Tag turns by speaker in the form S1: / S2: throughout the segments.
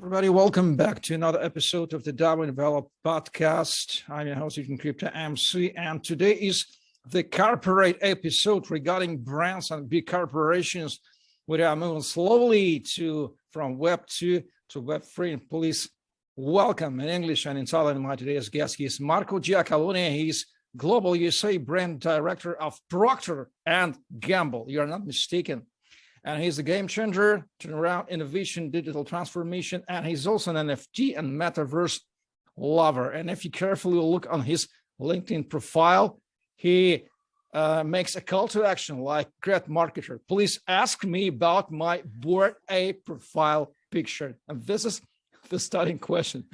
S1: Everybody, welcome back to another episode of the DAO Envelop podcast. I'm your host, Crypto MC, and today is the corporate episode regarding brands and big corporations. We are moving slowly from Web2 to Web3. And please welcome in English and in Italian. My today's guest is Marco Giacalone. He's Global USA Brand Director of Procter & Gamble. You are not mistaken. And he's a game changer, turnaround innovation, digital transformation, and he's also an NFT and Metaverse lover. And if you carefully look on his LinkedIn profile, he makes a call to action like great marketer. Please ask me about my Bored Ape profile picture. And this is the starting question.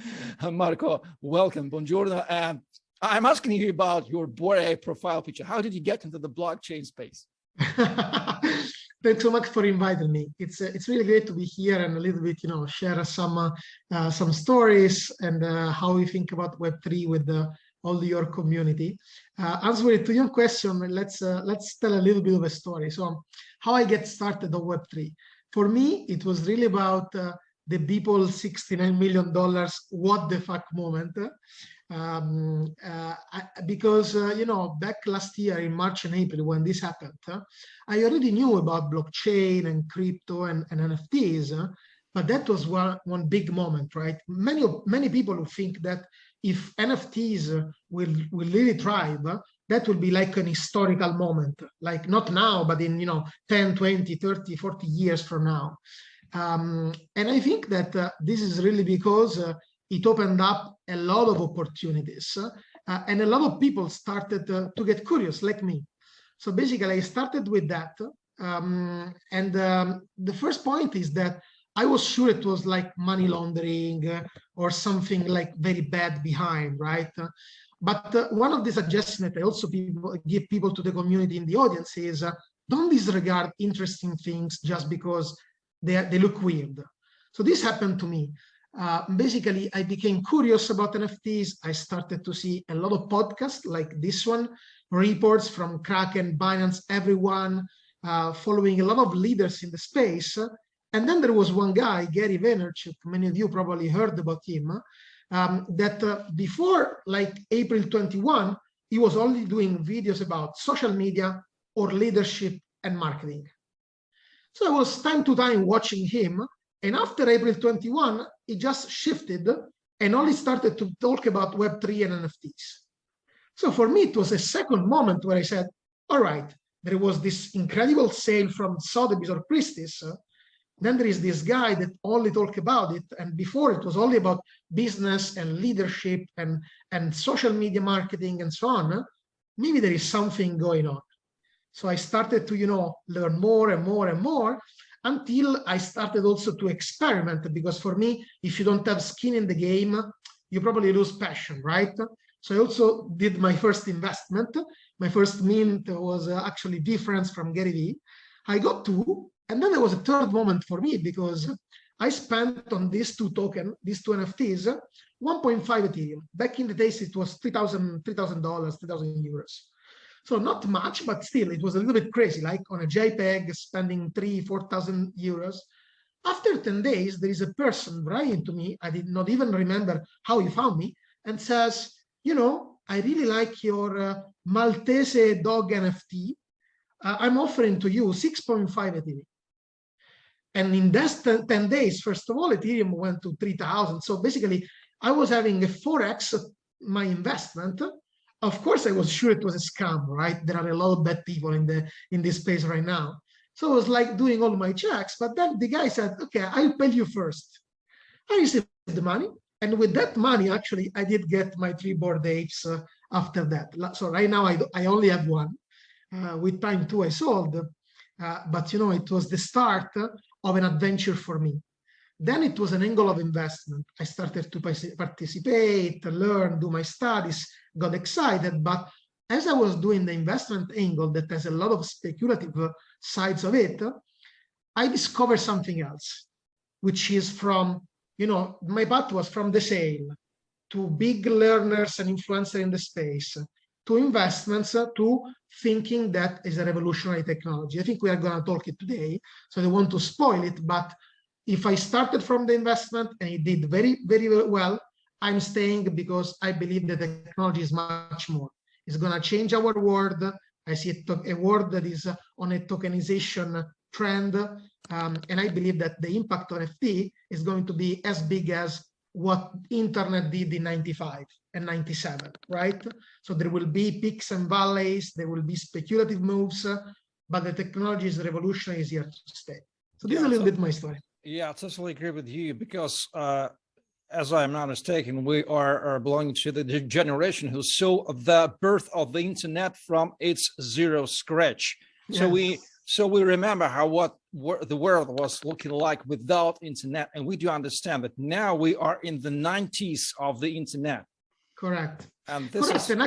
S1: Marco, welcome, buongiorno. And I'm asking you about your Bored Ape profile picture. How did you get into the blockchain space?
S2: Thanks so much for inviting me. It's really great to be here and a little bit, share some stories and how we think about Web3 with all your community. Answering to your question, let's tell a little bit of a story. So, how I get started on Web3? For me, it was really about the people $69 million what the fuck moment. Because back last year in March and April when this happened, I already knew about blockchain and crypto and NFTs, but that was one big moment, right? Many people who think that if NFTs will really thrive, that will be like an historical moment, like not now, but in 10, 20, 30, 40 years from now. And I think that this is really because it opened up a lot of opportunities and a lot of people started to get curious like me. So basically I started with that. The first point is that I was sure it was like money laundering or something like very bad behind, right? But one of the suggestions that I also give people to the community in the audience is don't disregard interesting things just because they look weird. So this happened to me. Basically, I became curious about NFTs. I started to see a lot of podcasts like this one, reports from Kraken, Binance, everyone, following a lot of leaders in the space. And then there was one guy, Gary Vaynerchuk, many of you probably heard about him, that before like April 21, he was only doing videos about social media or leadership and marketing. So I was time to time watching him. And after April 21, it just shifted and only started to talk about Web3 and NFTs. So for me, it was a second moment where I said, all right, there was this incredible sale from Sotheby's or Christie's. Then there is this guy that only talked about it. And before it was only about business and leadership and social media marketing and so on. Maybe there is something going on. So I started to, learn more and more and more, until I started also to experiment, because for me, if you don't have skin in the game, you probably lose passion, right? So I also did my first investment. My first mint was actually different from Gary Vee. I got two, and then there was a third moment for me because I spent on these two tokens, these two NFTs, 1.5 Ethereum. Back in the days, it was $3,000, 3,000 euros. So not much, but still, it was a little bit crazy, like on a JPEG, spending 3,000, 4,000 euros. After 10 days, there is a person writing to me, I did not even remember how he found me, and says, I really like your Maltese dog NFT. I'm offering to you 6.5 Ethereum. And in that 10 days, first of all, Ethereum went to 3,000. So basically, I was having a 4x my investment. Of course, I was sure it was a scam, right? There are a lot of bad people in this space right now. So I was like doing all my checks, but then the guy said, okay, I'll pay you first. I received the money. And with that money, actually, I did get my 3 Bored Apes after that. So right now, I only have one. With time too, I sold. But, it was the start of an adventure for me. Then it was an angle of investment. I started to participate, learn, do my studies, got excited. But as I was doing the investment angle that has a lot of speculative sides of it, I discovered something else, which is from, my path was from the sale to big learners and influencers in the space, to investments, to thinking that is a revolutionary technology. I think we are going to talk it today, so I don't want to spoil it, but If I started from the investment and it did very, very well, I'm staying because I believe the technology is much more. It's going to change our world. I see a world that is on a tokenization trend. And I believe that the impact on NFT is going to be as big as what internet did in 95 and 97, right? So there will be peaks and valleys, there will be speculative moves, but the technology is revolutionary, is here to stay. So this is a little bit my story.
S1: Yeah, I totally agree with you because as I'm not mistaken, we are belonging to the generation who saw the birth of the internet from its zero scratch. Yes. So we remember what the world was looking like without internet, and we do understand that now we are in the 90s of the internet.
S2: Correct.
S1: And this
S2: Correct. And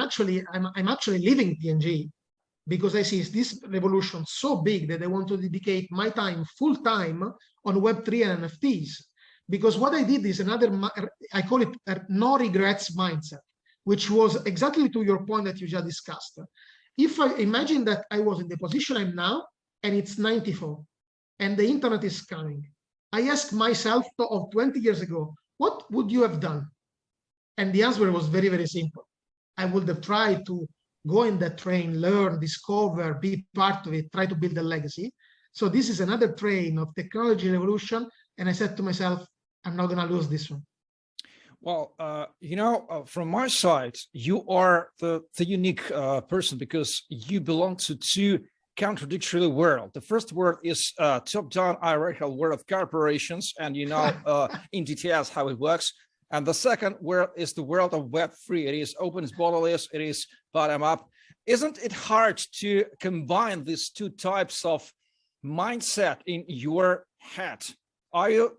S2: actually, I'm actually leaving PNG because I see this revolution so big that I want to dedicate my time full time on Web3 and NFTs. Because what I did is I call it a no regrets mindset, which was exactly to your point that you just discussed. If I imagine that I was in the position I'm now, and it's 94, and the internet is coming, I asked myself of 20 years ago, what would you have done? And the answer was very, very simple. I would have tried to go in that train, learn, discover, be part of it, try to build a legacy. So this is another train of technology revolution. And I said to myself, I'm not going to lose this one.
S1: Well, from my side, you are the unique person because you belong to two contradictory worlds. The first world is top-down hierarchical world of corporations, and in details how it works. And the second world is the world of Web3. It is open, it's borderless, it is bottom-up. Isn't it hard to combine these two types of mindset in your head? Are you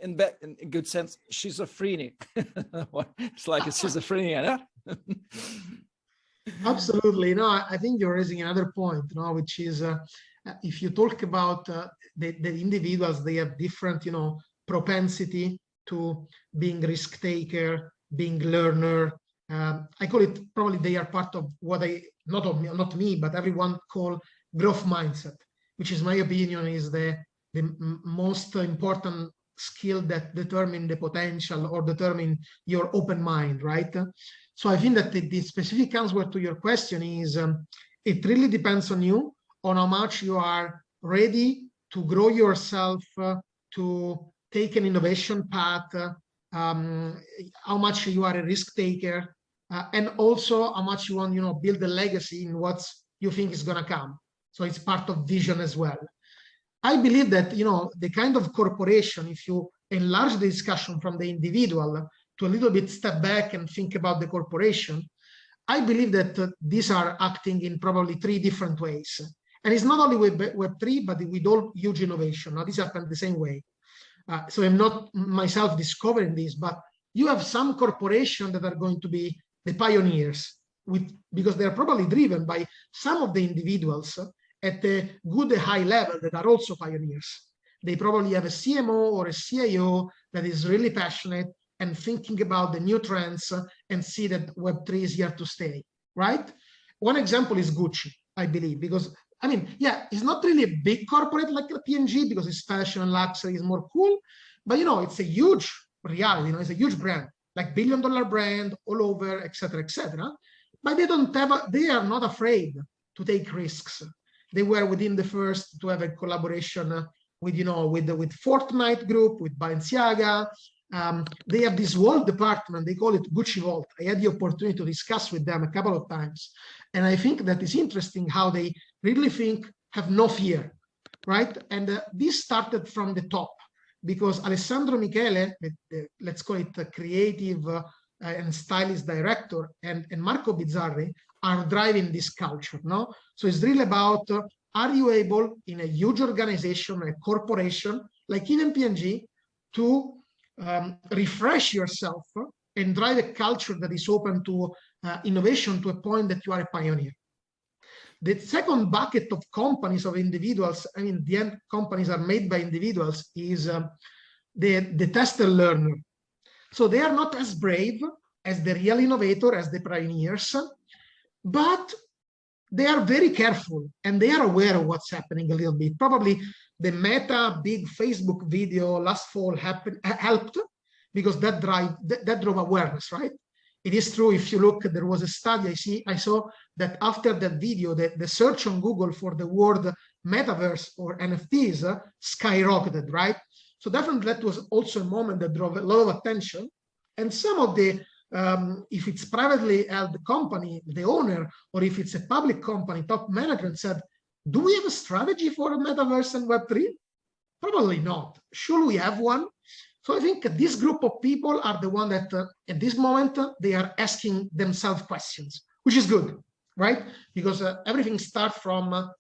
S1: in a good sense schizophrenic? It's like a schizophrenia, no?
S2: Absolutely. No, I think you're raising another point, which is if you talk about the individuals, they have different, propensity to being risk taker, being learner. I call it, probably they are part of what not me, but everyone call growth mindset, which is my opinion is the most important skill that determine the potential or determine your open mind, right? So I think that the specific answer to your question is it really depends on you, on how much you are ready to grow yourself, to take an innovation path, how much you are a risk taker, and also how much you want, build a legacy in what you think is going to come. So it's part of vision as well. I believe that, the kind of corporation, if you enlarge the discussion from the individual to a little bit step back and think about the corporation, I believe that these are acting in probably three different ways. And it's not only with Web3, but with all huge innovation. Now, this happens the same way. So I'm not myself discovering this, but you have some corporations that are going to be the pioneers because they're probably driven by some of the individuals at a good high level that are also pioneers. They probably have a CMO or a CIO that is really passionate and thinking about the new trends and see that Web3 is here to stay, right? One example is Gucci, I believe, because, it's not really a big corporate like a P&G because it's fashion and luxury is more cool, but, it's a huge reality, it's a huge brand, like billion-dollar brand all over, et cetera, but they are not afraid to take risks. They were within the first to have a collaboration with Fortnite Group, with Balenciaga. They have this whole department, they call it Gucci Vault. I had the opportunity to discuss with them a couple of times. And I think that is interesting how they really have no fear, right? And this started from the top because Alessandro Michele, let's call it the creative and stylist director, and Marco Bizzarri are driving this culture, no? So it's really about, are you able in a huge organization, a corporation, like even P&G, to refresh yourself and drive a culture that is open to innovation to a point that you are a pioneer. The second bucket of companies, of individuals, the end companies are made by individuals, is the tester learner. So they are not as brave as the real innovator, as the pioneers, but they are very careful and they are aware of what's happening a little bit. Probably the Meta big Facebook video last fall helped, because that drove awareness, right? It is true. If you look, there was a study I saw that after that video, the search on Google for the word Metaverse or NFTs skyrocketed, right? So definitely that was also a moment that drove a lot of attention. And some of the, if it's privately held company, the owner, or if it's a public company, top management said, do we have a strategy for Metaverse and Web3? Probably not. Should we have one? So I think this group of people are the one that at this moment, they are asking themselves questions, which is good, right? Because everything starts from,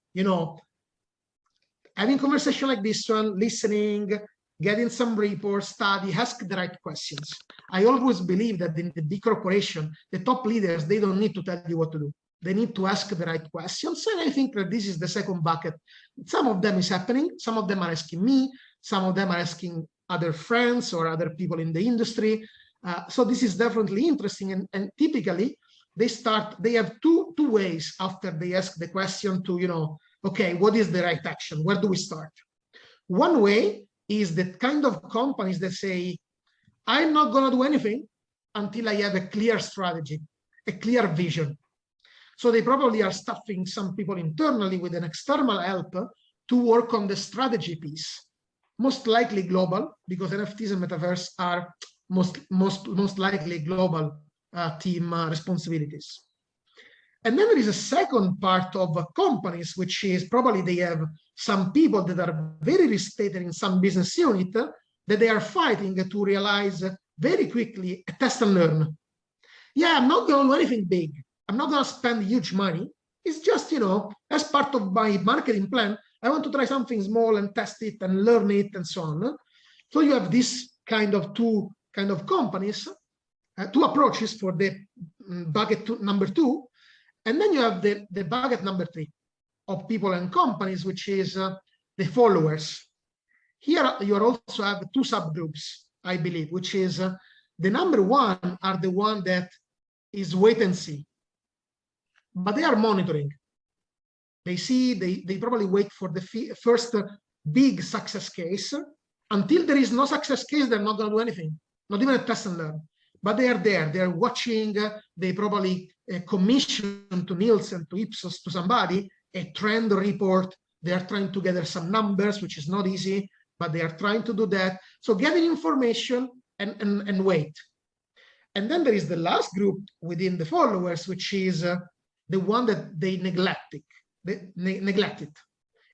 S2: having conversation like this one, listening, getting some reports, study, ask the right questions. I always believe that in the big corporation, the top leaders, they don't need to tell you what to do. They need to ask the right questions. And I think that this is the second bucket. Some of them is happening. Some of them are asking me. Some of them are asking other friends or other people in the industry. So this is definitely interesting. And typically they have two ways after they ask the question to, okay, what is the right action? Where do we start? One way is the kind of companies that say, I'm not going to do anything until I have a clear strategy, a clear vision. So they probably are staffing some people internally with an external help to work on the strategy piece. Most likely global, because NFTs and Metaverse are most likely global team responsibilities. And then there is a second part of companies, which is probably they have some people that are very risk-taker in some business unit that they are fighting to realize very quickly a test and learn. Yeah, I'm not going to do anything big. I'm not going to spend huge money. It's just, as part of my marketing plan, I want to try something small and test it and learn it and so on. So you have this two kind of companies, two approaches for the bucket number two. And then you have the bucket number three of people and companies, which is the followers. Here you also have two subgroups, I believe, which is the number one are the one that is wait and see. But they are monitoring. They probably wait for the first big success case. Until there is no success case, they're not going to do anything, not even a test and learn. But they are there, they're watching, they probably commission to Nielsen, to Ipsos, to somebody, a trend report. They are trying to gather some numbers, which is not easy, but they are trying to do that. So getting information and wait. And then there is the last group within the followers, which is the one that they neglect it.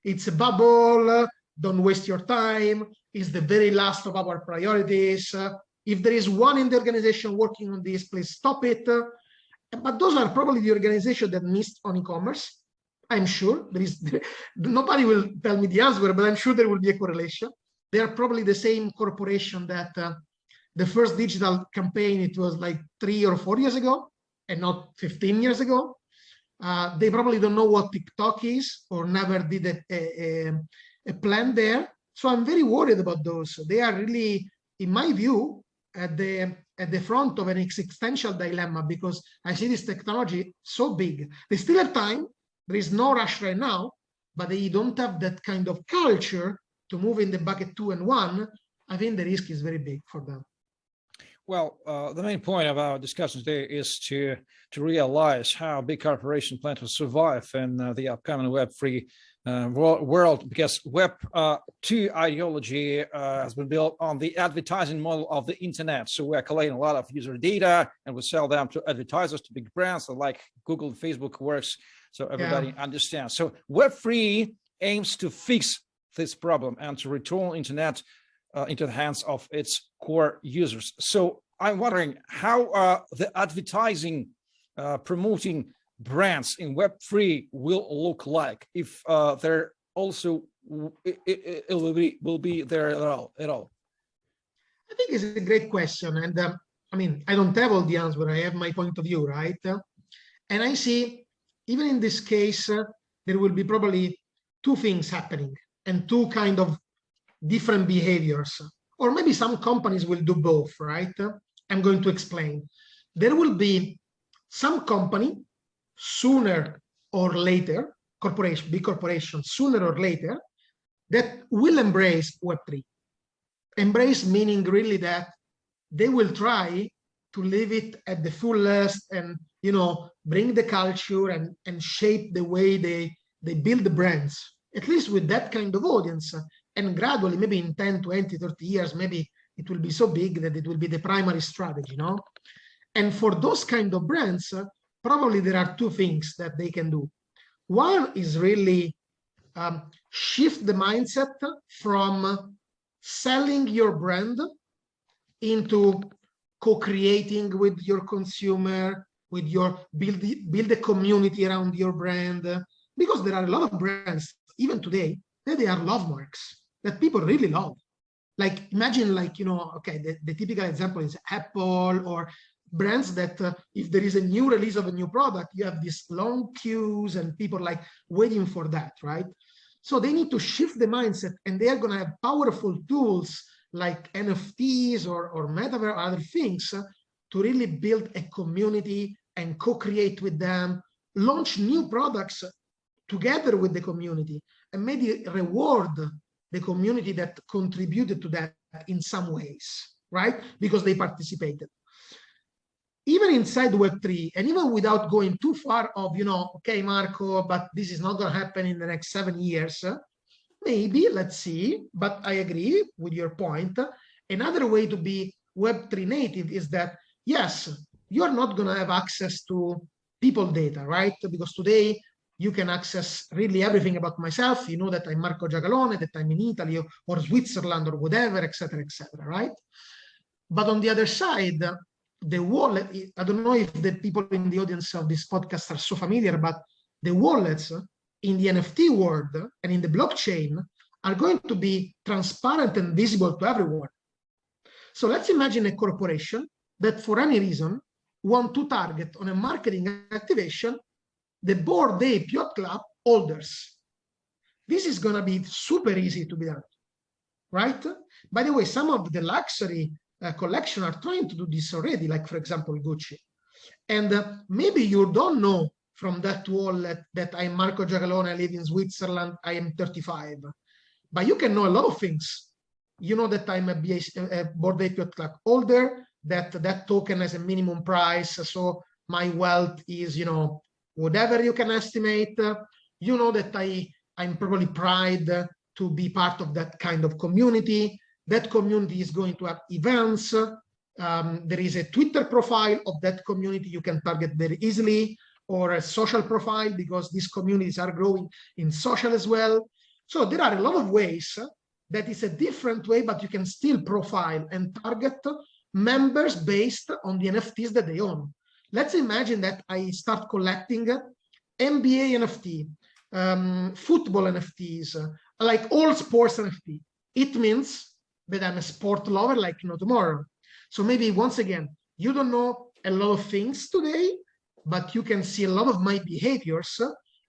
S2: It's a bubble, don't waste your time, it's the very last of our priorities. If there is one in the organization working on this, please stop it. But those are probably the organization that missed on e-commerce. I'm sure nobody will tell me the answer, but I'm sure there will be a correlation. They are probably the same corporation that the first digital campaign, it was like 3 or 4 years ago and not 15 years ago. They probably don't know what TikTok is or never did a plan there. So I'm very worried about those. They are really, in my view, at the front of an existential dilemma, because I see this technology so big. They still have time. There is no rush right now, but they don't have that kind of culture to move in the bucket 2 and 1. I think the risk is very big for them.
S1: Well, the main point of our discussion today is to realize how big corporations plan to survive in the upcoming Web3 world, because Web2 ideology has been built on the advertising model of the internet. So we're collating a lot of user data and we sell them to advertisers, to big brands like Google and Facebook works. So everybody understands. So Web3 aims to fix this problem and to return internet into the hands of its core users. So I'm wondering how the advertising promoting brands in Web3 will look like, if there also it will be there at all.
S2: I think it's a great question, and I mean, I don't have all the answers. I have my point of view, right? And I see, even in this case, there will be probably two things happening and two kind of different behaviors, or maybe some companies will do both, right? I'm going to explain. There will be some company sooner or later, big corporation, sooner or later, that will embrace Web3. Embrace meaning really that they will try to live it at the fullest and, you know, bring the culture and shape the way they build the brands, at least with that kind of audience. And gradually, maybe in 10, 20, 30 years, maybe it will be so big that it will be the primary strategy, no? And for those kind of brands, probably there are two things that they can do. One is really shift the mindset from selling your brand into co-creating with your consumer, with your build a community around your brand, because there are a lot of brands even today that they are love marks that people really love. Like imagine, like, you know, okay, the typical example is Apple, or brands that if there is a new release of a new product, you have these long queues and people like waiting for that, right? So they need to shift the mindset, and they are going to have powerful tools like NFTs or Metaverse or other things to really build a community and co-create with them, launch new products together with the community, and maybe reward the community that contributed to that in some ways, right? Because they participated. Even inside Web3, and even without going too far of, you know, okay, Marco, but this is not going to happen in the next 7 years. Maybe, let's see, but I agree with your point. Another way to be Web3 native is that, yes, you're not going to have access to people data, right? Because today you can access really everything about myself. You know that I'm Marco Giacalone, that I'm in Italy or Switzerland or whatever, etc., right? But on the other side, the wallet, I don't know if the people in the audience of this podcast are so familiar, but the wallets in the NFT world and in the blockchain are going to be transparent and visible to everyone. So let's imagine a corporation that for any reason want to target on a marketing activation the Bored Ape Yacht Club holders. This is going to be super easy to be done, right? By the way, some of the luxury collection are trying to do this already, like for example Gucci. And maybe you don't know from that wallet that I'm Marco Giacalone, I live in Switzerland, I am 35. But you can know a lot of things. You know that I'm a Bored Ape Yacht Club holder, that token has a minimum price, so my wealth is, you know, whatever you can estimate. You know that I'm probably proud to be part of that kind of community. That community is going to have events. There is a Twitter profile of that community you can target very easily, or a social profile, because these communities are growing in social as well. So there are a lot of ways that is a different way, but you can still profile and target members based on the NFTs that they own. Let's imagine that I start collecting NBA NFT, football NFTs, like all sports NFT. It means that I'm a sport lover like no tomorrow. So maybe once again, you don't know a lot of things today, but you can see a lot of my behaviors.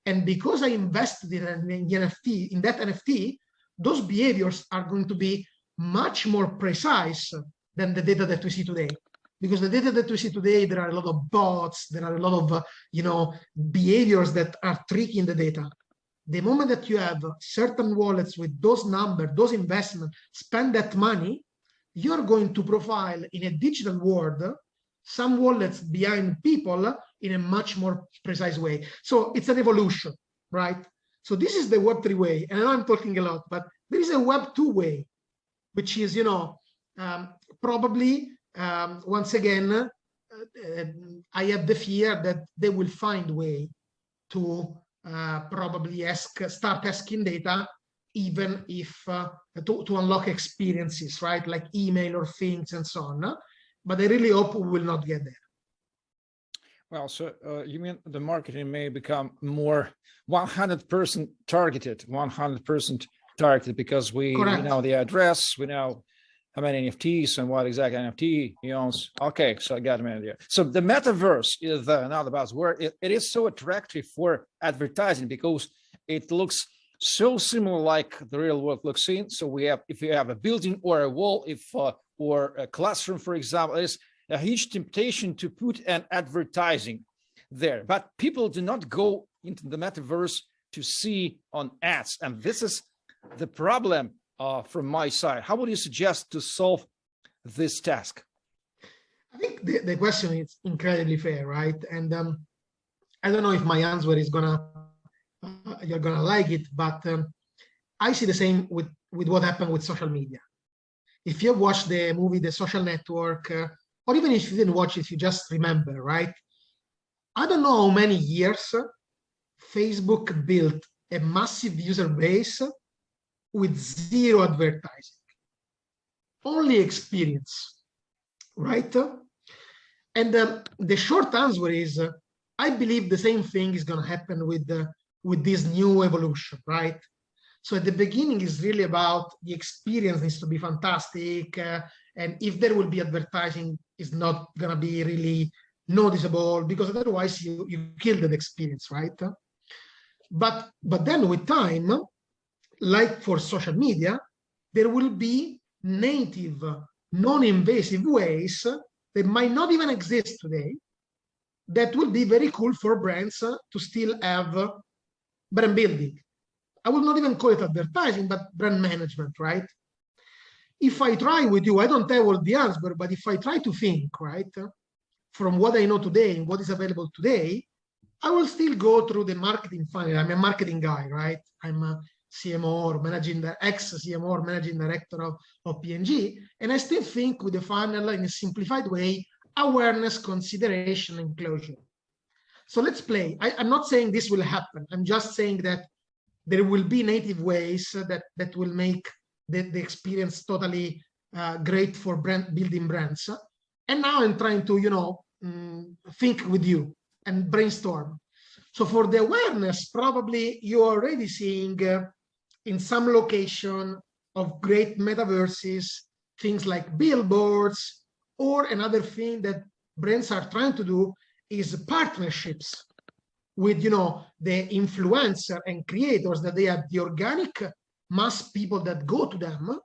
S2: And because I invested in the NFT, in that NFT, those behaviors are going to be much more precise than the data that we see today. Because the data that we see today, there are a lot of bots, there are a lot of you know, behaviors that are tricky in the data. The moment that you have certain wallets with those numbers, those investments, spend that money, you're going to profile in a digital world some wallets behind people in a much more precise way. So it's an evolution, right? So this is the Web3 way, and I know I'm talking a lot, but there is a Web2 way, which is, you know, probably once again, I have the fear that they will find a way to probably start asking data, even if to unlock experiences, right? Like email or things and so on. But I really hope we will not get there.
S1: Well, so you mean the marketing may become more 100% targeted, 100% targeted, because we know the address, we know how many NFTs and what exact NFT he owns. Okay, so I got an idea. So the metaverse is another buzzword. It is so attractive for advertising because it looks so similar like the real world looks in. So we have, if you have a building or a wall, or a classroom, for example, it's a huge temptation to put an advertising there. But people do not go into the metaverse to see on ads, and this is the problem from my side. How would you suggest to solve this task?
S2: I think the question is incredibly fair, right? And I don't know if my answer is you're gonna like it, but I see the same with what happened with social media. If you watch the movie The Social Network, or even if you didn't watch it, you just remember, right? I don't know how many years Facebook built a massive user base with zero advertising, only experience, right? And the short answer is, I believe the same thing is going to happen with this new evolution, right? So at the beginning is really about the experience needs to be fantastic, and if there will be advertising, is not going to be really noticeable, because otherwise you kill that experience, right? But then with time, like for social media, there will be native, non-invasive ways that might not even exist today that will be very cool for brands to still have brand building. I will not even call it advertising, but brand management, right? If I try with you, I don't have all the answer, but if I try to think, right, from what I know today and what is available today, I will still go through the marketing funnel. I'm a marketing guy, right? I'm a CMO or ex-CMO or managing director of P&G, and I still think with the funnel in a simplified way: awareness, consideration, and closure. So let's play. I'm not saying this will happen. I'm just saying that there will be native ways that will make the experience totally great for building brands. And now I'm trying to, think with you and brainstorm. So for the awareness, probably you're already seeing in some location of great metaverses, things like billboards, or another thing that brands are trying to do is partnerships with the influencer and creators, that they have the organic mass people that go to them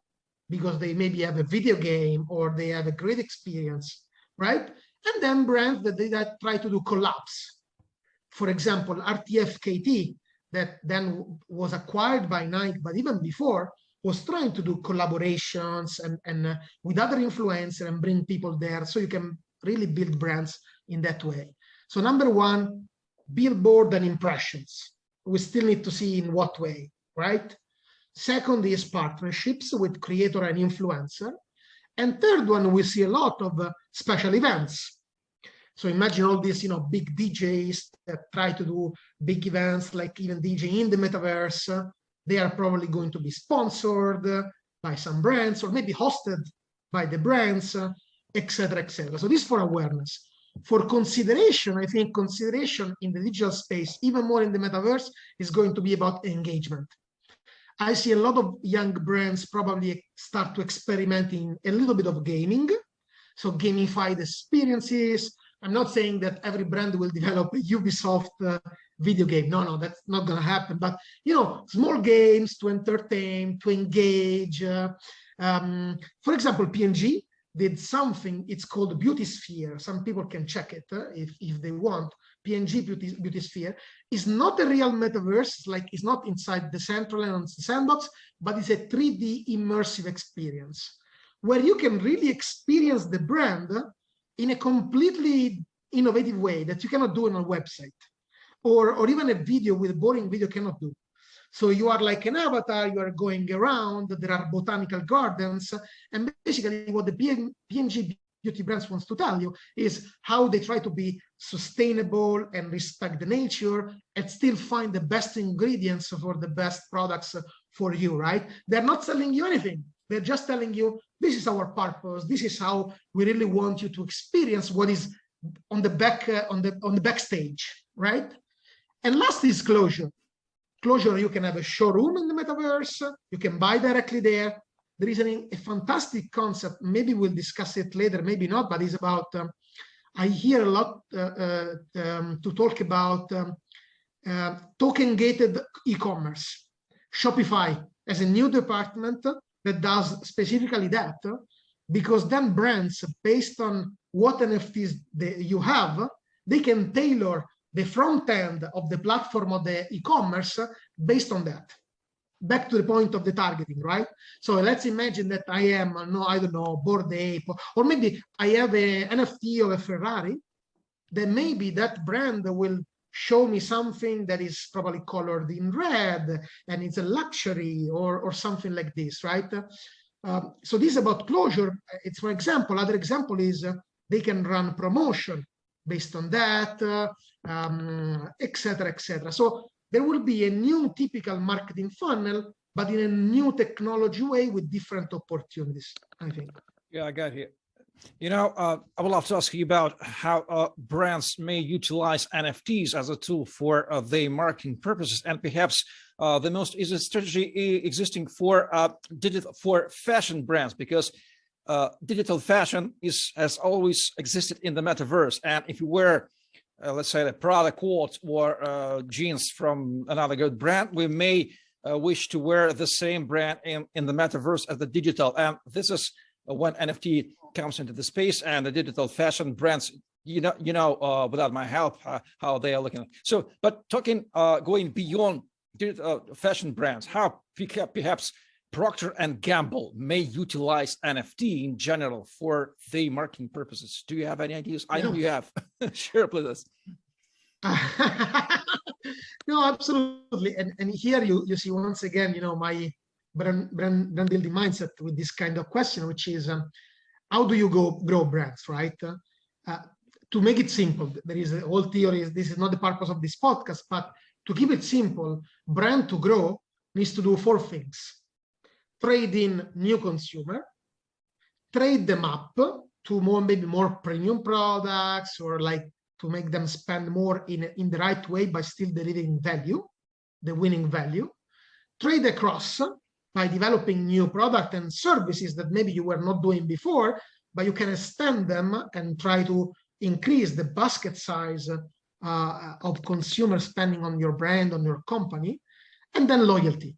S2: because they maybe have a video game or they have a great experience, right? And then brands that try to do collabs. For example, RTFKT, that then was acquired by Nike, but even before was trying to do collaborations and with other influencers and bring people there, so you can really build brands in that way. So number one, billboard and impressions. We still need to see in what way, right? Second is partnerships with creator and influencer. And third one, we see a lot of special events. So imagine all these, big DJs that try to do big events, like even DJ in the metaverse. They are probably going to be sponsored by some brands, or maybe hosted by the brands, et cetera, et cetera. So this for awareness. For consideration, I think consideration in the digital space, even more in the metaverse, is going to be about engagement. I see a lot of young brands probably start to experiment in a little bit of gaming, so gamified experiences. I'm not saying that every brand will develop a Ubisoft video game. No, that's not going to happen. But small games to entertain, to engage. For example, P&G did something. It's called Beauty Sphere. Some people can check it if they want. P&G Beauty Sphere is not a real metaverse. It's not inside the Decentralized sandbox, but it's a 3D immersive experience where you can really experience the brand in a completely innovative way that you cannot do on a website, or even a video with a boring video cannot do. So you are like an avatar, you are going around, there are botanical gardens, and basically what the P&G beauty brands wants to tell you is how they try to be sustainable and respect the nature and still find the best ingredients for the best products for you, right? They're not selling you anything. They're just telling you, this is our purpose. This is how we really want you to experience what is on the backstage, right? And last is closure. Closure, you can have a showroom in the metaverse. You can buy directly there. There is a fantastic concept. Maybe we'll discuss it later, maybe not, but it's about, I hear a lot to talk about token-gated e-commerce. Shopify as a new department that does specifically that, because then brands, based on what NFTs you have, they can tailor the front end of the platform of the e-commerce based on that. back to the point of the targeting, right? So let's imagine that I am, no, I don't know, Bored Ape, or maybe I have an NFT of a Ferrari, then maybe that brand will show me something that is probably colored in red and it's a luxury or something like this, right? So this is about closure. It's one example. Other example is they can run promotion based on that, et cetera, et cetera. So there will be a new typical marketing funnel, but in a new technology way with different opportunities, I think.
S1: Yeah, I got you. You know, I would love to ask you about how brands may utilize NFTs as a tool for their marketing purposes, and perhaps the most is a strategy existing for fashion brands, because digital fashion has always existed in the metaverse. And if you wear, let's say, a Prada coat or jeans from another good brand, we may wish to wear the same brand in the metaverse as the digital. And this is when NFT comes into the space, and the digital fashion brands, without my help, how they are looking. So, but going beyond digital fashion brands, how perhaps Procter and Gamble may utilize NFT in general for their marketing purposes. Do you have any ideas? I know you have. Share with us.
S2: No, absolutely. And here you see once again, my brand building mindset with this kind of question, which is how do you grow brands, right? To make it simple, there is a whole theory. This is not the purpose of this podcast, but to keep it simple, brand to grow needs to do 4 things. Trade in new consumer, trade them up to maybe more premium products, or like to make them spend more in the right way by still delivering value, the winning value. Trade across by developing new product and services that maybe you were not doing before, but you can extend them and try to increase the basket size of consumer spending on your brand, on your company. And then loyalty.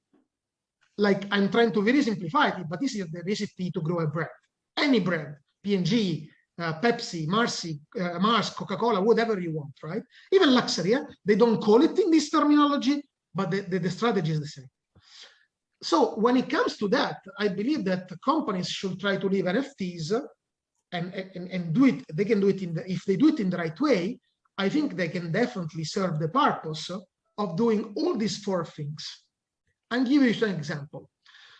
S2: Like, I'm trying to very simplify it, but this is the recipe to grow a brand. Any brand, P&G, Pepsi, Mars, Coca-Cola, whatever you want, right? Even luxury, they don't call it in this terminology, but the strategy is the same. So when it comes to that, I believe that companies should try to leave NFTs and do it. They can do it if they do it in the right way. I think they can definitely serve the purpose of doing all these 4 things. I'll give you an example.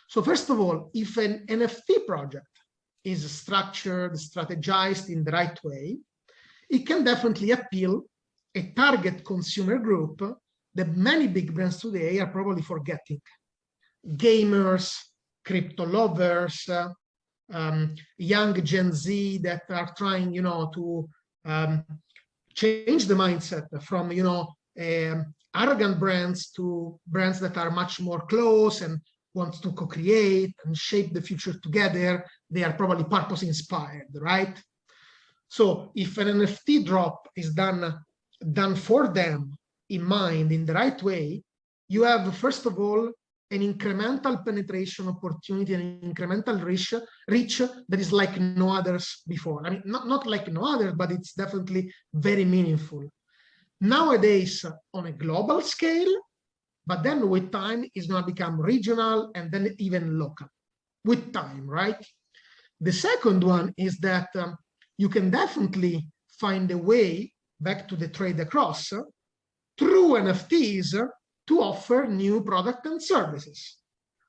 S2: So first of all, if an NFT project is structured, strategized in the right way, it can definitely appeal a target consumer group that many big brands today are probably forgetting. Gamers, crypto lovers, young Gen Z that are trying, to change the mindset from, arrogant brands to brands that are much more close and want to co-create and shape the future together. They are probably purpose inspired, right? So if an NFT drop is done for them in mind, in the right way, you have, first of all, an incremental penetration opportunity, an incremental reach that is like no others before. I mean, not like no other, but it's definitely very meaningful. Nowadays, on a global scale, but then with time, it's going to become regional and then even local with time, right? The second one is that you can definitely find a way back to the trade across through NFTs to offer new product and services.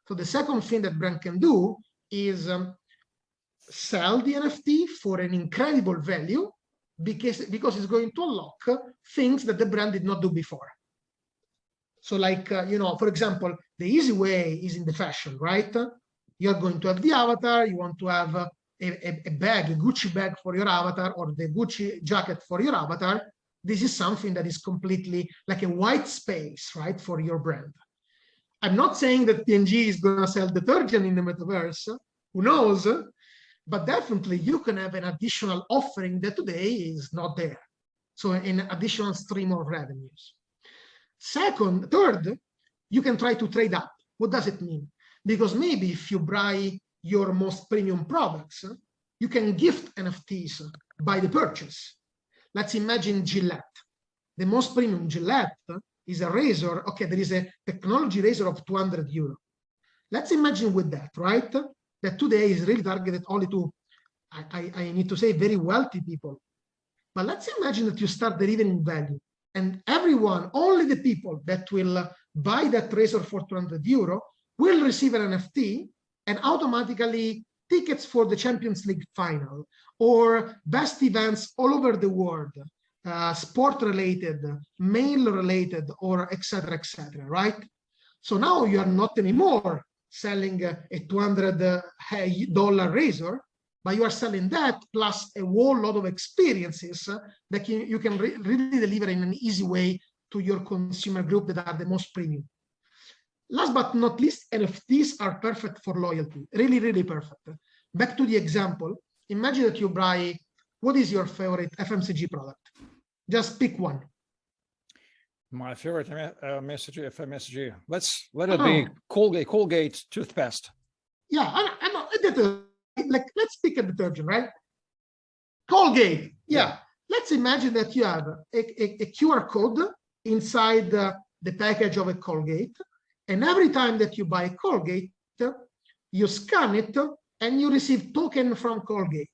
S2: So the second thing that brand can do is sell the NFT for an incredible value because it's going to unlock things that the brand did not do before. So like, for example, the easy way is in the fashion, right? You're going to have the avatar, you want to have a bag, a Gucci bag for your avatar, or the Gucci jacket for your avatar. This is something that is completely like a white space, right, for your brand. I'm not saying that P&G is going to sell detergent in the metaverse. Who knows? But definitely you can have an additional offering that today is not there. So an additional stream of revenues. Third, you can try to trade up. What does it mean? Because maybe if you buy your most premium products, you can gift NFTs by the purchase. Let's imagine Gillette. The most premium Gillette is a razor. Okay, there is a technology razor of 200 euro. Let's imagine with that, right? That today is really targeted only to, I need to say, very wealthy people. But let's imagine that you start delivering value, and everyone, only the people that will buy that razor for 200 euro will receive an NFT and automatically tickets for the Champions League final or best events all over the world, sport related, mail related, or etc., right? So now you are not anymore selling a $200 razor, but you are selling that plus a whole lot of experiences that you can really deliver in an easy way to your consumer group that are the most premium. Last but not least, NFTs are perfect for loyalty, really, really perfect. Back to the example, imagine that you buy, what is your favorite FMCG product? Just pick one.
S1: My favorite FMCG. Let it be Colgate toothpaste.
S2: Yeah, I know. Like, let's pick a detergent, right? Colgate. Yeah. Let's imagine that you have a QR code inside the package of a Colgate, and every time that you buy Colgate, you scan it and you receive token from Colgate.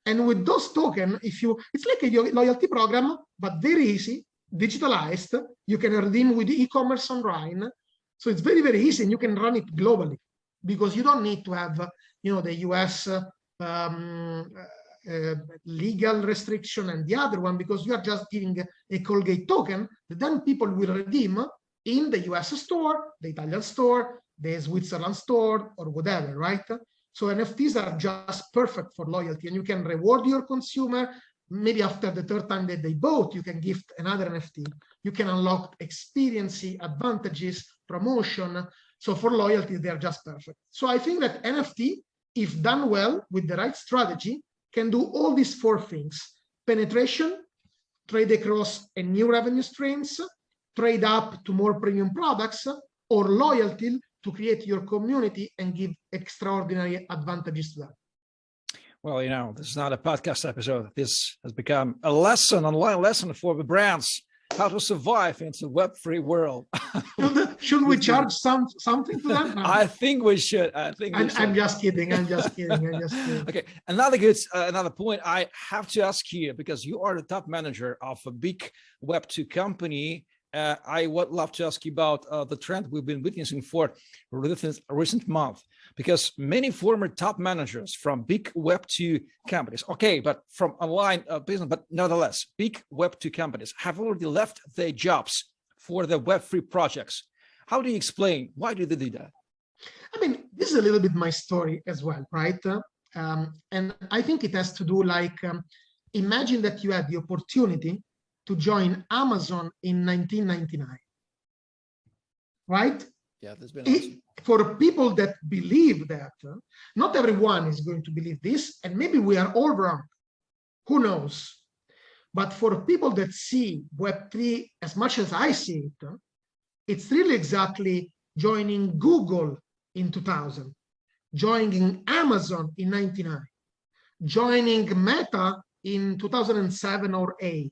S2: And with those tokens, it's like a loyalty program, but very easy, digitalized. You can redeem with e-commerce online. So it's very, very easy, and you can run it globally because you don't need to have, the US legal restriction and the other one, because you are just giving a Colgate token that then people will redeem in the US store, the Italian store, the Switzerland store, or whatever, right? So NFTs are just perfect for loyalty, and you can reward your consumer. Maybe after the third time that they bought, you can gift another NFT. You can unlock experience, advantages, promotion. So for loyalty, they are just perfect. So I think that NFT, if done well with the right strategy, can do all these four things: penetration, trade across a new revenue streams, trade up to more premium products, or loyalty to create your community and give extraordinary advantages to them.
S1: Well, this is not a podcast episode. This has become a lesson, online lesson for the brands, how to survive in the Web3 world.
S2: Should we charge something to them? No.
S1: I think we should.
S2: I'm just kidding.
S1: Okay, another point I have to ask you, because you are the top manager of a big Web2 company. I would love to ask you about the trend we've been witnessing for recent month, because many former top managers from big Web2 companies, okay, but from online business, but nevertheless, big Web2 companies have already left their jobs for the Web3 projects. How do you explain? Why do they do that?
S2: I mean, this is a little bit my story as well, right? And I think it has to do imagine that you had the opportunity to join Amazon in 1999, right?
S1: Yeah, that's been awesome.
S2: For people that believe that, not everyone is going to believe this, and maybe we are all wrong, who knows? But for people that see Web3 as much as I see it, it's really exactly joining Google in 2000, joining Amazon in 99, joining Meta in 2007 or 8.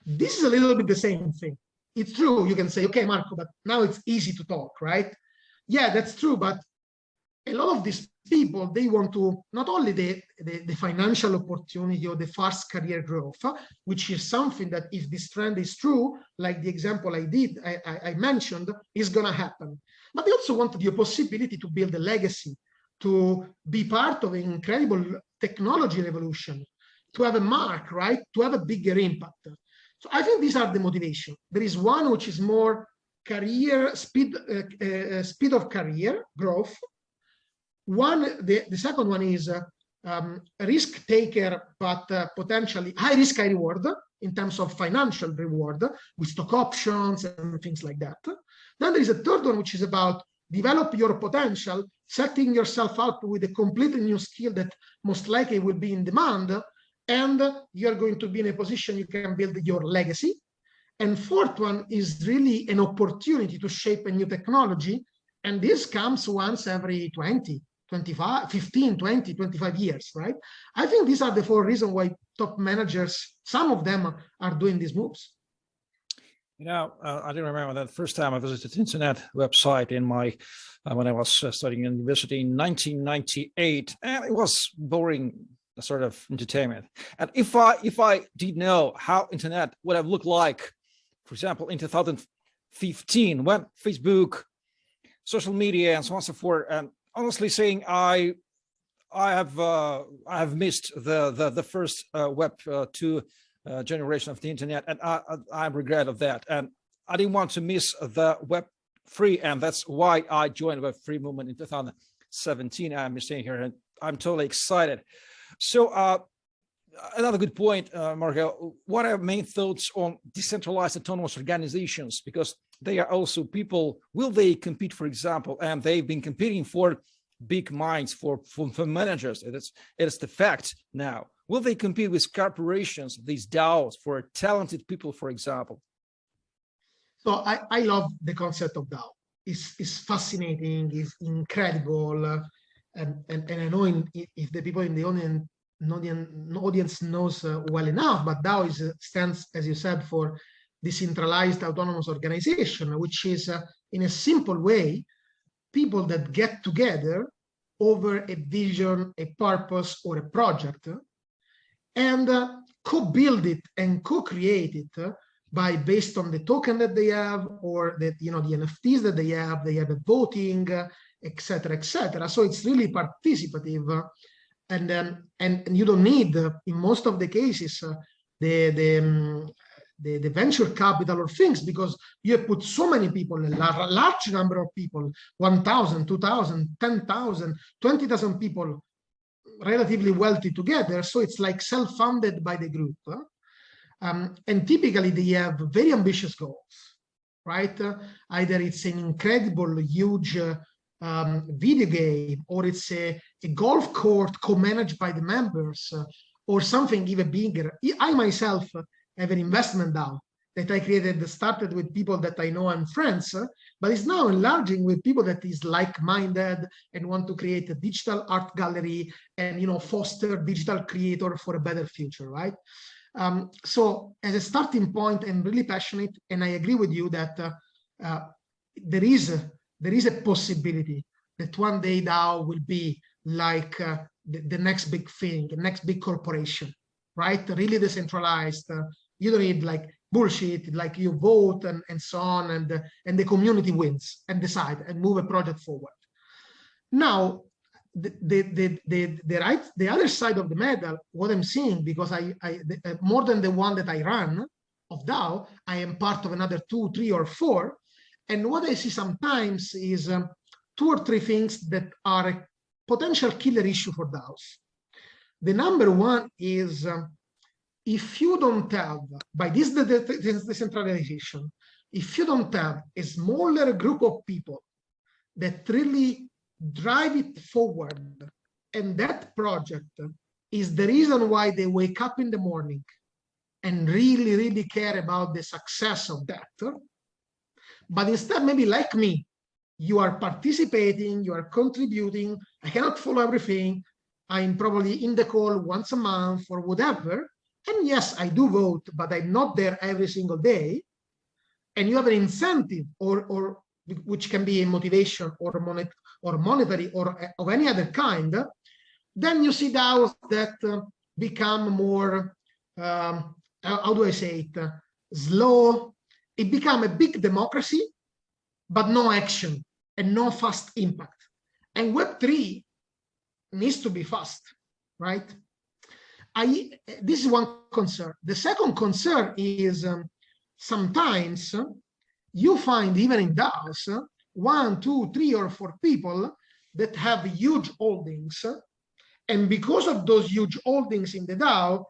S2: This is a little bit the same thing. It's true, you can say, okay, Marco, but now it's easy to talk, right? Yeah, that's true, but a lot of these people, they want to not only the financial opportunity or the fast career growth, which is something that if this trend is true, like the example I mentioned, is going to happen. But they also want the possibility to build a legacy, to be part of an incredible technology revolution, to have a mark, right? To have a bigger impact. So I think these are the motivation. There is one which is more career speed of career growth. The second one is risk taker, but potentially high risk, high reward in terms of financial reward with stock options and things like that. Then there is a third one, which is about develop your potential, setting yourself up with a completely new skill that most likely will be in demand, and you're going to be in a position you can build your legacy. And fourth one is really an opportunity to shape a new technology. And this comes once every 20, 25, 15, 20, 25 years, right? I think these are the four reasons why top managers, some of them are doing these moves.
S1: I do remember that first time I visited the internet website in my when I was studying in university in 1998, and it was boring sort of entertainment. And if I did know how internet would have looked like, for example, in 2015, when Facebook, social media, and so on and so forth, and honestly saying, I have missed the first Web 2 generation of the internet, and I regret of that, and I didn't want to miss the Web 3, and that's why I joined Web 3 movement in 2017. I'm staying here, and I'm totally excited. So another good point, Marco. What are your main thoughts on decentralized autonomous organizations? Because they are also people. Will they compete, for example? And they've been competing for big minds, for managers. It's the fact now. Will they compete with corporations, these DAOs, for talented people, for example?
S2: So I love the concept of DAO. It's fascinating, it's incredible. And I know if the people in the audience knows well enough, but DAO stands, as you said, for decentralized autonomous organization, which is in a simple way, people that get together over a vision, a purpose, or a project, and co-build it and co-create it based on the token that they have, or the NFTs that they have a voting, etc., etc. So it's really participative, and you don't need, in most of the cases, the venture capital or things, because you have put so many people, a large number of people, 1,000, 2,000, 10,000, 20,000 people, relatively wealthy together. So it's like self-funded by the group. And typically they have very ambitious goals, right? Either it's an incredible, huge video game, or it's a golf court co-managed by the members, or something even bigger. I myself have an investment DAO that I created, started with people that I know and friends, but it's now enlarging with people that is like-minded and want to create a digital art gallery and foster digital creator for a better future, right? So as a starting point, I'm really passionate, and I agree with you that there is a possibility that one day DAO will be like the next big thing, the next big corporation, right? Really decentralized. You don't need like bullshit, like you vote and so on, and the community wins and decide and move a project forward. Now, the other side of the medal, what I'm seeing, because I more than the one that I run of DAO, I am part of another 2, 3, or 4, and what I see sometimes is 2 or 3 things that are a potential killer issue for DAOs. The number one is if you don't have, by this decentralization, if you don't have a smaller group of people that really drive it forward, and that project is the reason why they wake up in the morning and really, really care about the success of that, but instead, maybe like me, you are participating, you are contributing, I cannot follow everything, I'm probably in the call once a month or whatever, and yes, I do vote, but I'm not there every single day, and you have an incentive, or which can be a motivation or monetary or of any other kind, then you see DAOs that become more, how do I say it, slow. It becomes a big democracy, but no action and no fast impact. And Web3 needs to be fast, right? This is one concern. The second concern is sometimes you find, even in DAOs, 1, 2, 3, or 4 people that have huge holdings, and because of those huge holdings in the DAO,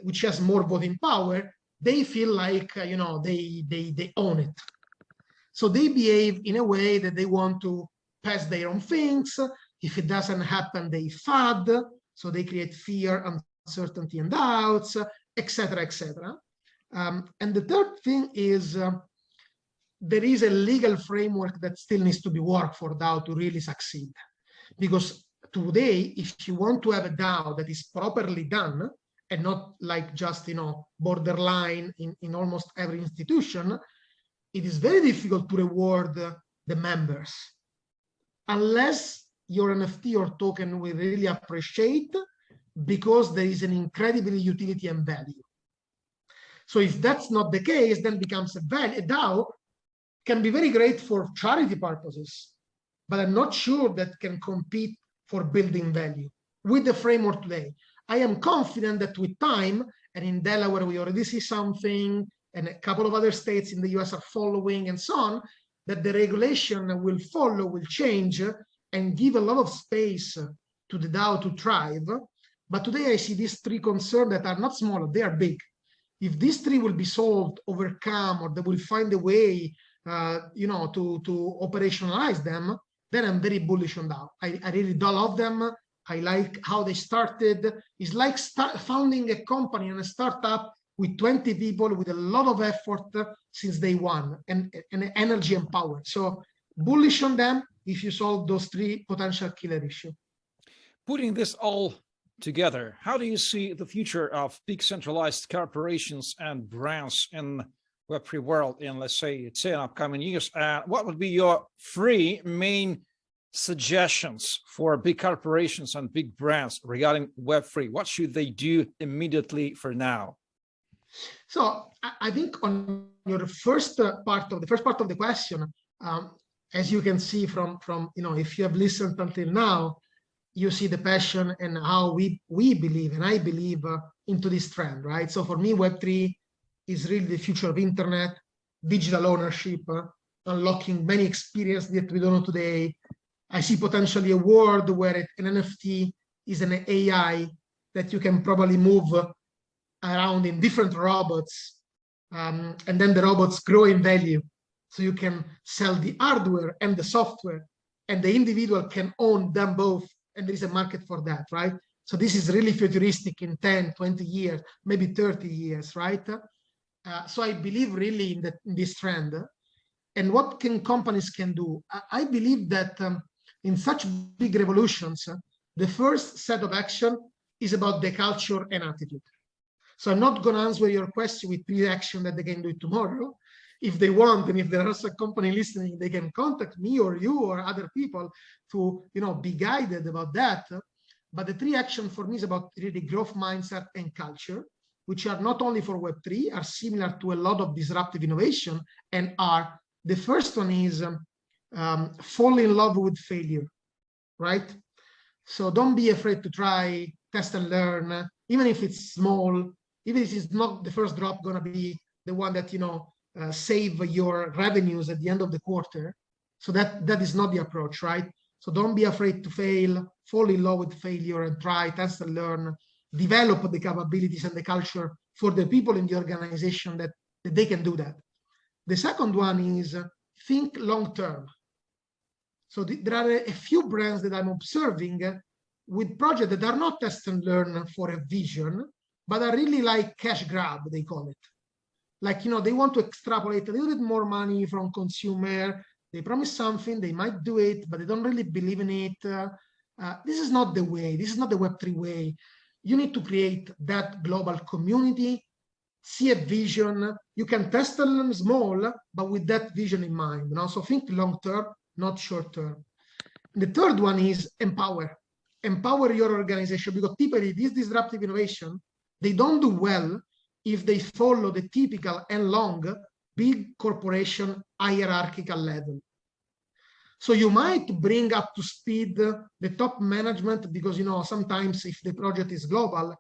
S2: which has more voting power, they feel like they own it. So they behave in a way that they want to pass their own things. If it doesn't happen, they FUD. So they create fear, uncertainty, and doubts, etc., etc. And the third thing is there is a legal framework that still needs to be worked for DAO to really succeed. Because today, if you want to have a DAO that is properly done, and not like just borderline in almost every institution, it is very difficult to reward the members unless your NFT or token will really appreciate, because there is an incredible utility and value. So if that's not the case, then becomes a DAO can be very great for charity purposes, but I'm not sure that can compete for building value with the framework today. I am confident that with time, and in Delaware we already see something, and a couple of other states in the US are following and so on, that the regulation will follow, will change, and give a lot of space to the DAO to thrive. But today I see these three concerns that are not small, they are big. If these three will be solved, overcome, or they will find a way to operationalize them, then I'm very bullish on DAO. I really do love them. I like how they started. It's like founding a company and a startup with 20 people with a lot of effort since day one, and energy and power. So bullish on them if you solve those three potential killer issues.
S1: Putting this all together, how do you see the future of big centralized corporations and brands in Web3 world in, let's say, 10 upcoming years? And what would be your three main suggestions for big corporations and big brands regarding Web3? What should they do immediately for now?
S2: So I think on your first part of the question, as you can see from if you have listened until now, you see the passion and how we believe, and I believe into this trend, right? So for me, Web3 is really the future of internet, digital ownership, unlocking many experiences that we don't know today. I see potentially a world where an NFT is an AI that you can probably move around in different robots, and then the robots grow in value. So you can sell the hardware and the software, and the individual can own them both, and there is a market for that, right? So this is really futuristic in 10, 20 years, maybe 30 years, right? So I believe really in this trend. And what companies can do? I believe that in such big revolutions, the first set of action is about the culture and attitude. So I'm not going to answer your question with pre-action that they can do it tomorrow. If they want, and if there are some company listening, they can contact me or you or other people to be guided about that. But the three action for me is about really growth mindset and culture, which are not only for Web3, are similar to a lot of disruptive innovation, and are, the first one is fall in love with failure, right? So don't be afraid to try, test and learn, even if it's small, even if it's not the first drop going to be the one that, save your revenues at the end of the quarter. So that is not the approach, right? So don't be afraid to fail, fall in love with failure, and try, test and learn, develop the capabilities and the culture for the people in the organization that they can do that. The second one is think long-term. So there are a few brands that I'm observing with projects that are not test and learn for a vision, but are really like cash grab, they call it. Like, they want to extrapolate a little bit more money from consumer. They promise something, they might do it, but they don't really believe in it. This is not the way. This is not the Web3 way. You need to create that global community, see a vision. You can test and learn small, but with that vision in mind. So think long-term, not short-term. The third one is empower. Empower your organization, because typically this disruptive innovation, they don't do well if they follow the typical and long big corporation hierarchical level. So you might bring up to speed the top management because, sometimes if the project is global,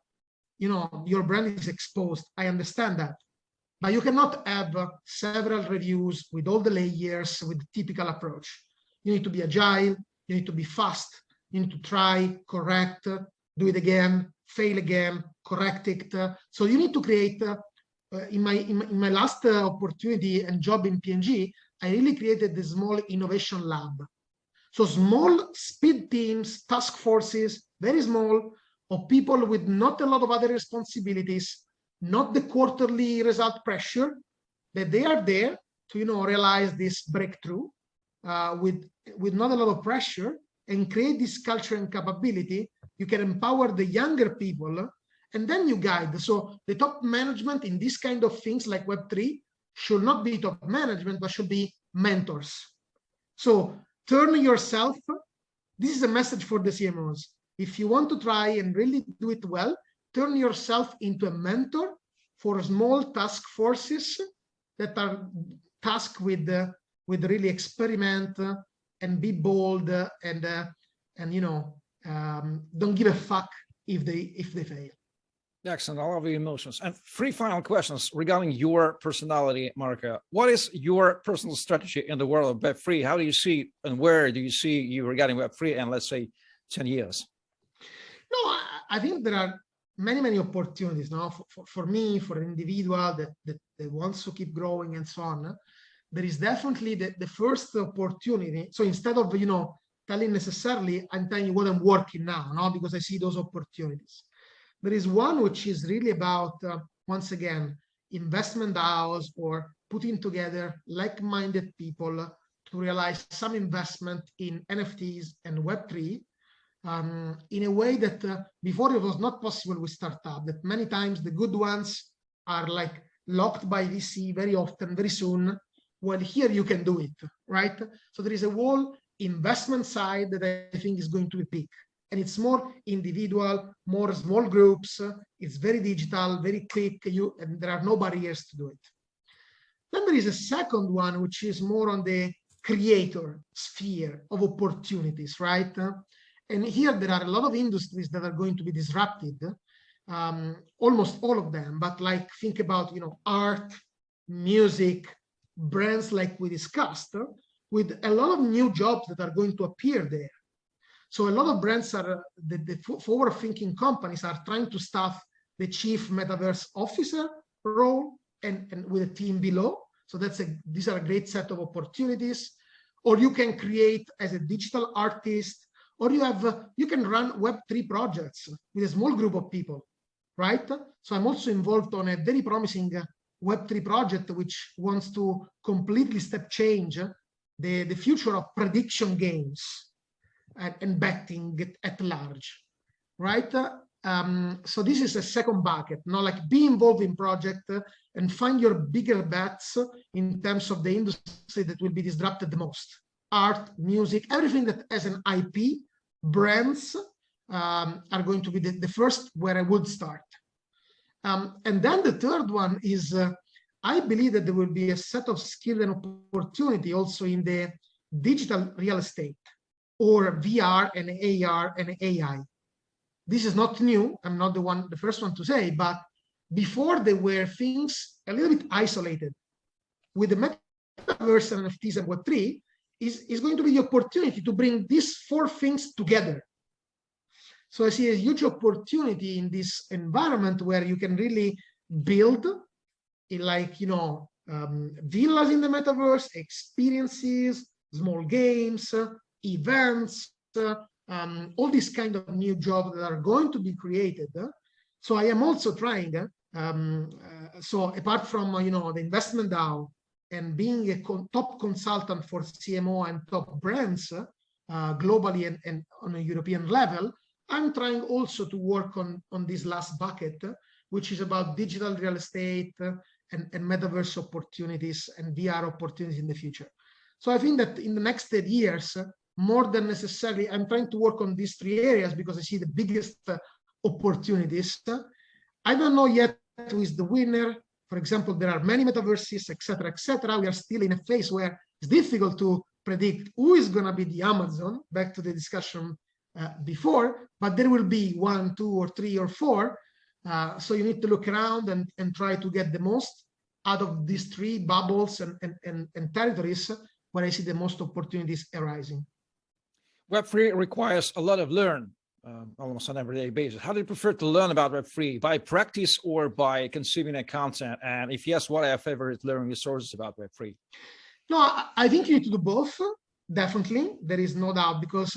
S2: your brand is exposed. I understand that. But you cannot have several reviews with all the layers with the typical approach. You need to be agile, you need to be fast, you need to try, correct, do it again, fail again, correct it. So you need to create, in my last opportunity and job in P&G, I really created the small innovation lab. So small speed teams, task forces, very small, of people with not a lot of other responsibilities, not the quarterly result pressure, that they are there to realize this breakthrough with not a lot of pressure, and create this culture and capability. You can empower the younger people, and then you guide. So the top management in this kind of things like Web3 should not be top management, but should be mentors. So turn yourself, this is a message for the CMOs. If you want to try and really do it well, turn yourself into a mentor for small task forces that are tasked with really experiment and be bold and you know, don't give a fuck if they fail.
S1: Excellent. I love the emotions. And 3 final questions regarding your personality, Marco. What is your personal strategy in the world of Web3? How do you see and where do you see you regarding Web3 and let's say 10 years?
S2: No, I think there are many opportunities now for me, for an individual that wants to keep growing and so on. There is definitely the first opportunity. So instead of, you know, telling necessarily, I'm telling you what I'm working now, no? Because I see those opportunities. There is one which is really about, once again, investment DAOs or putting together like-minded people to realize some investment in NFTs and Web3 in a way that before it was not possible with startup, that many times the good ones are like locked by VC very often, very soon, while here you can do it, right? So there is a whole investment side that I think is going to be big. And it's more individual, more small groups. It's very digital, very quick, and there are no barriers to do it. Then there is a second one, which is more on the creator sphere of opportunities, right? And here there are a lot of industries that are going to be disrupted, almost all of them. But like think about, you know, art, music, brands like we discussed, with a lot of new jobs that are going to appear there. So a lot of brands are, the forward-thinking companies are trying to staff the chief metaverse officer role and with a team below. So these are a great set of opportunities. Or you can create as a digital artist, or you can run Web3 projects with a small group of people, right? So I'm also involved on a very promising Web3 project which wants to completely step change the future of prediction games and betting at large, right? So this is a second bucket, not like be involved in project and find your bigger bets in terms of the industry that will be disrupted the most. Art, music, everything that has an IP, brands are going to be the first where I would start. And then the third one is, I believe that there will be a set of skill and opportunity also in the digital real estate, or VR and AR and AI. This is not new. I'm not the first one to say, but before there were things a little bit isolated. With the Metaverse and NFTs and Web3, is going to be the opportunity to bring these 4 things together. So I see a huge opportunity in this environment where you can really build like, you know, villas in the Metaverse, experiences, small games, events, all these kind of new jobs that are going to be created. So I am also trying, so apart from, you know, the investment DAO and being a top consultant for CMO and top brands globally and on a European level, I'm trying also to work on this last bucket, which is about digital real estate and Metaverse opportunities and VR opportunities in the future. So I think that in the next 10 years, more than necessarily, I'm trying to work on these 3 areas because I see the biggest opportunities. I don't know yet who is the winner. For example, there are many metaverses, etc., etc. We are still in a phase where it's difficult to predict who is going to be the Amazon, back to the discussion before, but there will be 1, 2, or 3, or 4. So you need to look around and try to get the most out of these 3 bubbles and territories where I see the most opportunities arising.
S1: Web3 requires a lot of learn, almost on an everyday basis. How do you prefer to learn about Web3? By practice or by consuming the content? And if yes, what are your favorite learning resources about Web3?
S2: No, I think you need to do both, definitely. There is no doubt, because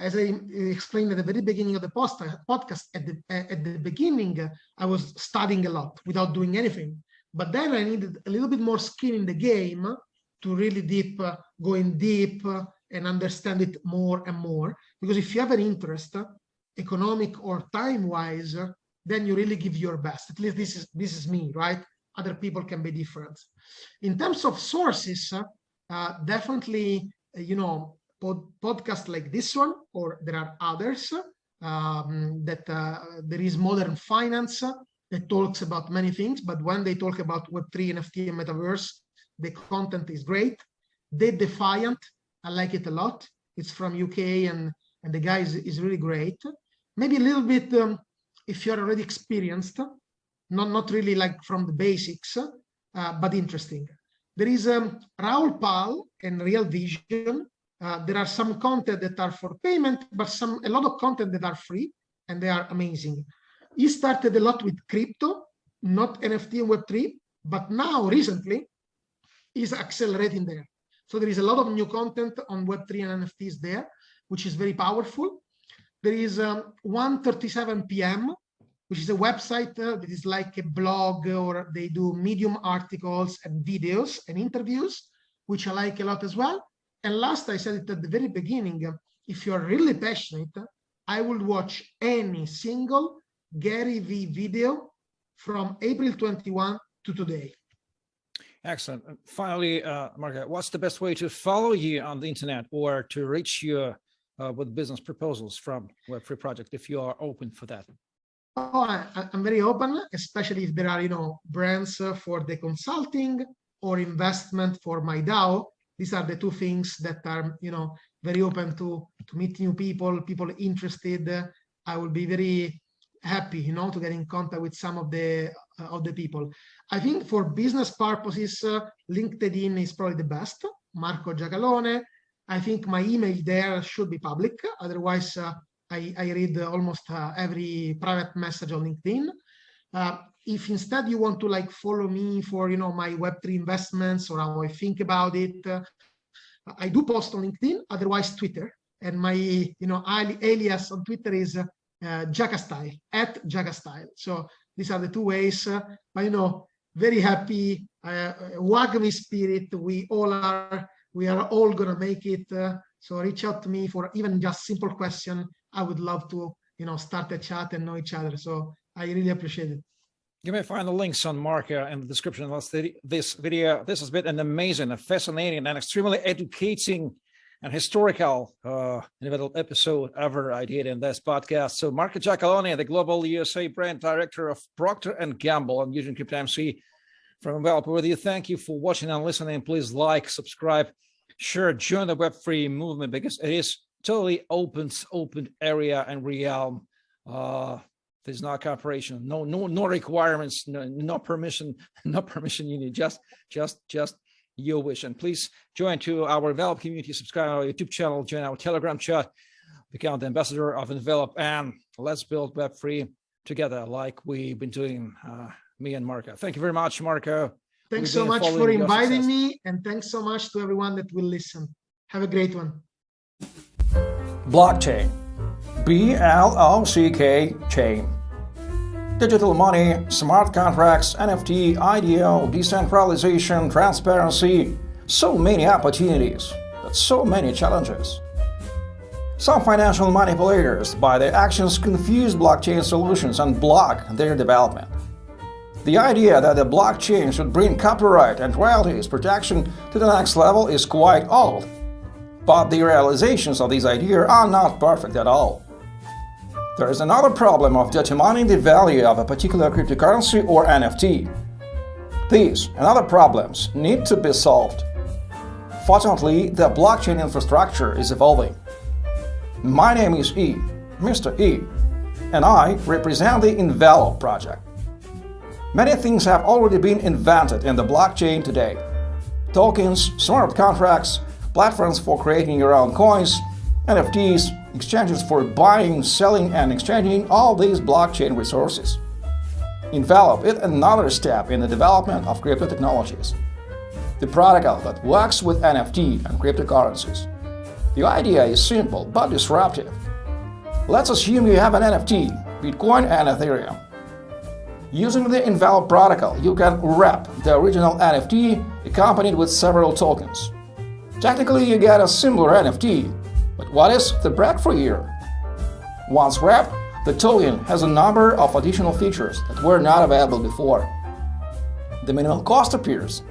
S2: as I explained at the very beginning of the podcast, at the beginning, I was studying a lot without doing anything. But then I needed a little bit more skin in the game to really go in deep and understand it more and more. Because if you have an interest, economic or time-wise, then you really give your best. At least this is me, right? other people can be different. In terms of sources, definitely, podcasts like this one, or there are others there is Modern Finance that talks about many things, but when they talk about Web3, NFT, and Metaverse, the content is great. The Defiant, I like it a lot. It's from UK, and the guy is really great. Maybe a little bit, if you're already experienced, not really like from the basics, but interesting. There is Raoul Pal and Real Vision. There are some content that are for payment, but a lot of content that are free, and they are amazing. He started a lot with crypto, not NFT and Web3, but now recently is accelerating there. So there is a lot of new content on Web3 and NFTs there, which is very powerful. There is 1:37 p.m., which is a website that is like a blog, or they do Medium articles and videos and interviews, which I like a lot as well. And last, I said it at the very beginning, if you're really passionate, I would watch any single Gary V video from April 21 to today.
S1: Excellent. And finally, Marco, what's the best way to follow you on the internet or to reach you with business proposals from Web3 project, if you are open for that?
S2: Oh, I'm very open, especially if there are, brands for the consulting or investment for my DAO. These are the two things that are, very open to meet new people interested. I will be very happy, to get in contact with some of the people. I think for business purposes, LinkedIn is probably the best. Marco Giacalone. I think my email there should be public. Otherwise, I read almost every private message on LinkedIn. If instead you want to follow me for my Web3 investments or how I think about it, I do post on LinkedIn. Otherwise, Twitter, and my alias on Twitter is Giacastyle, @Giacastyle. So these are the two ways. But very happy. WAGMI spirit. We are all gonna make it. So reach out to me for even just simple question. I would love to start a chat and know each other. So I really appreciate it.
S1: You may find the links on Marco in the description of this video. This has been an amazing, fascinating, and extremely educating and historical individual episode ever I did in this podcast. So Marco Giacalone, the Global USA Brand Director of Procter & Gamble and Eugene Crypto MC from Envelop with you. Thank you for watching and listening. Please like, subscribe, share, join the Web3 movement, because it is totally open area and realm. There's no cooperation, no requirements, no permission you need, just your wish. And please join to our Envelop community, subscribe to our YouTube channel, join our Telegram chat, become the ambassador of Envelop, and let's build Web3 together like we've been doing, me and Marco. Thank you very much, Marco.
S2: Thanks so much for inviting me, and thanks so much to everyone that will listen. Have a great one.
S1: Blockchain, BLOCK chain. Digital money, smart contracts, NFT, IDO, decentralization, transparency. So many opportunities, but so many challenges. Some financial manipulators, by their actions, confuse blockchain solutions and block their development. The idea that the blockchain should bring copyright and royalties protection to the next level is quite old. But the realizations of these ideas are not perfect at all. There is another problem of determining the value of a particular cryptocurrency or NFT. These and other problems need to be solved. Fortunately, the blockchain infrastructure is evolving. My name is E, Mr. E, and I represent the Envelop project. Many things have already been invented in the blockchain today. Tokens, smart contracts, platforms for creating your own coins, NFTs, exchanges for buying, selling, and exchanging all these blockchain resources. Envelop is another step in the development of crypto technologies. The protocol that works with NFT and cryptocurrencies. The idea is simple but disruptive. Let's assume you have an NFT, Bitcoin and Ethereum. Using the Envelop protocol, you can wrap the original NFT accompanied with several tokens. Technically, you get a similar NFT, but what is the breakthrough here? Once wrapped, the token has a number of additional features that were not available before. the minimal cost appears.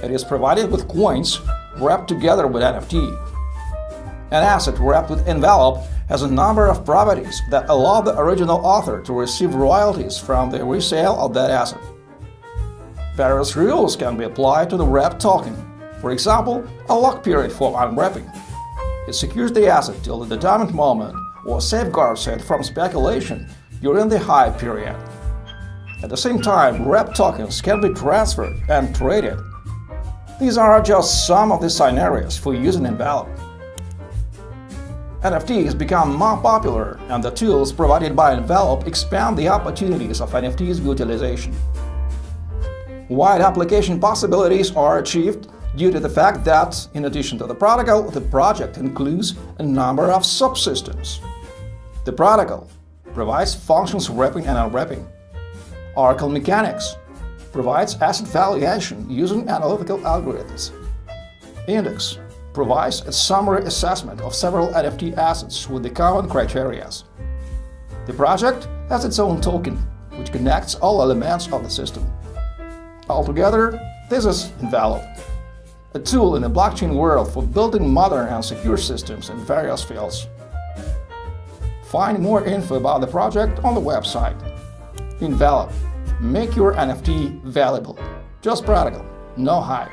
S1: It is provided with coins wrapped together with NFT. An asset wrapped with Envelop has a number of properties that allow the original author to receive royalties from the resale of that asset. Various rules can be applied to the wrapped token. For example, a lock period for unwrapping. It secures the asset till the determined moment or safeguards it from speculation during the hype period. At the same time, wrapped tokens can be transferred and traded. These are just some of the scenarios for using Envelop. NFTs become more popular, and the tools provided by Envelop expand the opportunities of NFTs utilization. Wide application possibilities are achieved due to the fact that, in addition to the protocol, the project includes a number of subsystems. The protocol provides functions wrapping and unwrapping. Hierarchical mechanics provides asset valuation using analytical algorithms. Index provides a summary assessment of several NFT assets with the common criteria. The project has its own token, which connects all elements of the system. Altogether, this is Envelop, a tool in the blockchain world for building modern and secure systems in various fields. Find more info about the project on the website. Envelop. Make your NFT valuable. Just practical, no hype.